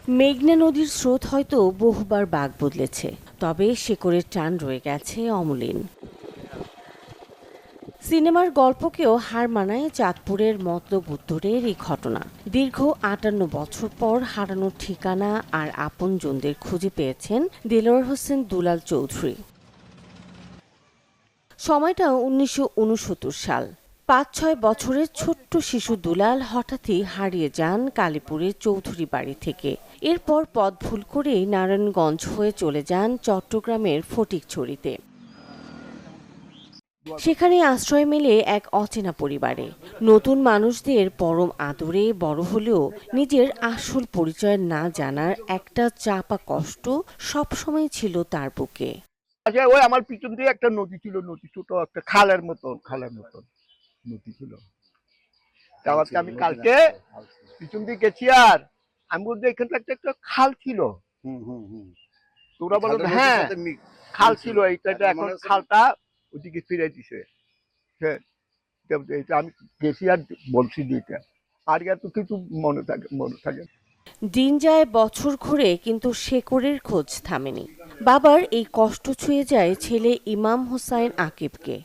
মেঘনা নদীর স্রোত হয়তো বহুবার বাঁক বদলেছে, তবে শেকড়ের টান রয়ে গেছে অমলিন। সিনেমার গল্পকেও হার মানায় চাঁদপুরের মতলব উত্তরের এই ঘটনা। দীর্ঘ ৫৮ বছর পর হারানোর ঠিকানা আর আপনজনদের খুঁজে পেয়েছেন দেলোয়ার হোসেন দুলাল চৌধুরী। সময়টা ১৯৬৯ সাল। ৫-৬ বছরের ছোট্ট শিশু দুলাল হঠাৎই হারিয়ে যান কালীপুরের চৌধুরী বাড়ি থেকে। এরপর পথ ভুল করে নারায়ণগঞ্জ হয়ে চলে যান চট্টগ্রামের ফটিকছড়িতে। সেখানে আশ্রয় মেলে এক অচেনা পরিবারে। নতুন মানুষদের পরম আদরে বড় হলেও নিজের আসল পরিচয় না জানার একটা চাপা কষ্ট সবসময় ছিল তার বুকে। আচ্ছা, ওই আমার পিছন দিয়ে একটা নদী ছিল, নদী ছোট একটা খালের মতন নদী ছিল। তারপর আমি কালকে পিছন দিয়ে গেছি, আর আমি বলছি এখানটা একটা খাল ছিল। তোরা বলো হ্যাঁ খাল ছিল, এইটা এখন খালটা ওদিকে ফিরে দিছে। হ্যাঁ, এটা আমি গেছি আর বলছি দিতে, আর এত কিছু মনে থাকে। দিন যায়, বছর ঘুরে, কিন্তু শেকড়ের খোঁজ থামেনি। বাবার এই কষ্ট ছুঁয়ে যায় ছেলে ইমাম হোসাইন আকিবকে।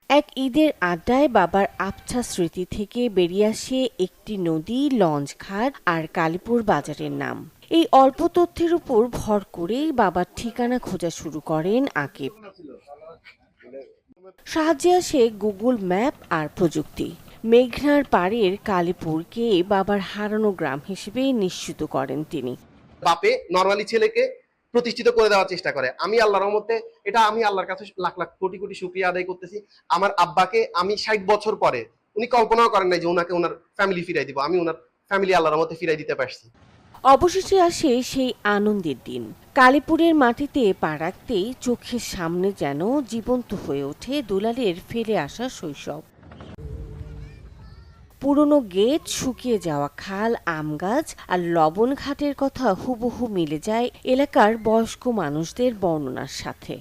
এক ঈদের আড্ডায় বাবার আবছা স্মৃতি থেকে বেরিয়ে আসে একটি নদী, লঞ্চ ঘাট আর কালীপুর বাজারের নাম। এই অল্প তথ্যের উপর ভর করেই বাবার ঠিকানা খোঁজা শুরু করেন আকিব। সাহায্যে আসে গুগল ম্যাপ আর প্রযুক্তি। মেঘনার পাড়ের কালীপুরকে বাবার হারানো গ্রাম হিসেবে নিশ্চিত করেন তিনি। বাপে নরমালি ছেলেকে প্রতিষ্ঠিত করে দেওয়ার চেষ্টা করে। আমি আল্লাহর রহমতে এটা আমি আল্লাহর কাছে লাখ লাখ কোটি কোটি শুকরিয়া আদায় করতেছি। আমার আব্বাকে আমি ৬০ বছর পরে, উনি কল্পনাও করেন নাই যে ওনাকে ওনার ফ্যামিলি ফিরাই দিব। আমি ওনার ফ্যামিলি আল্লাহর রহমতে ফিরাই দিতে পারছি। অবশেষে আসে সেই আনন্দের দিন। কালীপুরের মাটিতে পা রাখতেই চোখের সামনে যেন জীবন্ত হয়ে ওঠে দুলালের ফেলে আসা শৈশব। পুরনো গেট, শুকিয়ে যাওয়া খাল, আম গাছ আর লবণ ঘাটের কথা হুবহু মিলে যায় এলাকার বয়স্ক মানুষদের বর্ণনার সাথে।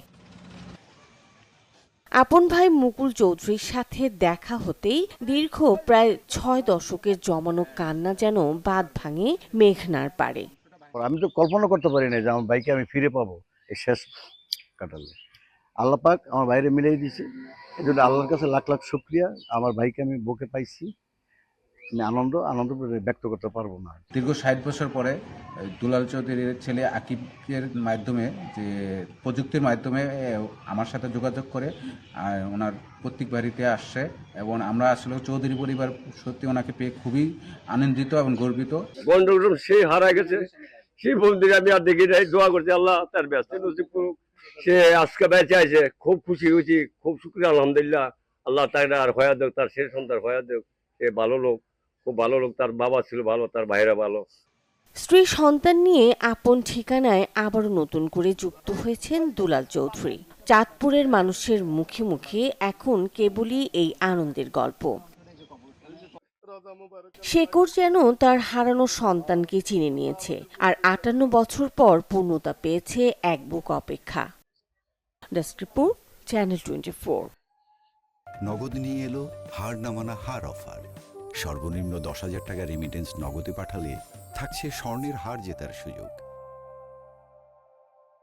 আপন ভাই মুকুল চৌধুরীর সাথে দেখা হতেই দীর্ঘ প্রায় ৬ দশকের জমানো কান্না যেন বাঁধ ভাঙে মেঘনার পাড়ে। আমি তো কল্পনা করতে পারি না যে আমার ভাইকে আমি ফিরে পাবো এই শেষ কাটালে। আল্লাহ পাক আমার বাইরে মিলিয়ে দিয়েছে, এই জন্য আল্লাহর কাছে লাখ লাখ শুক্রিয়া। আমার ভাইকে আমি বুকে পাইছি, আমি আনন্দ ব্যক্ত করতে পারবো না। দীর্ঘ ৬০ বছর পরে দুলাল চৌধুরীর ছেলে আকিবের মাধ্যমে, যে প্রযুক্তির মাধ্যমে আমার সাথে যোগাযোগ করে ওনার প্রত্যেক বাড়িতে আসছে, এবং আমরা আসলে চৌধুরী পরিবার সত্যি ওনাকে পেয়ে খুবই আনন্দিত এবং গর্বিত। বন্ধুগুলো সে হারা গেছে, সেই বন্ধুকে আমি আর দেখি নাই। দোয়া করছি আল্লাহ তার ব্যস্ত নসিব করুক। সে আজকে বেঁচে আছে, খুব খুশি হয়েছি, খুব শুক্রিয়া আলহামদুলিল্লাহ। আল্লাহ তাকে আর হয়া দেখ, তার শেষ সন্তান হয়া দেখ। সে ভালো লোক, খুব ভালো লোক। তার বাবা ছিল ভালো, তার ভাইরা ভালো। স্ত্রী সন্তান নিয়ে আপন ঠিকানায় আবারও নতুন করে যুক্ত হয়েছেন দুলাল চৌধুরী। চাঁদপুরের মানুষের মুখে মুখে এখন কেবলই এই আনন্দের গল্প। শেকড় যেন তার হারানো সন্তানকে চিনে নিয়েছে, আর ৫৮ বছর পর পূর্ণতা পেয়েছে এক বুক অপেক্ষা। Desk report, channel 24। নগদ নিয়ে এলো হার না মানা হার অফার। সর্বনিম্ন ১০,০০০ টাকা রেমিটেন্স নগদে পাঠালে থাকছে স্বর্ণের হার জেতার সুযোগ।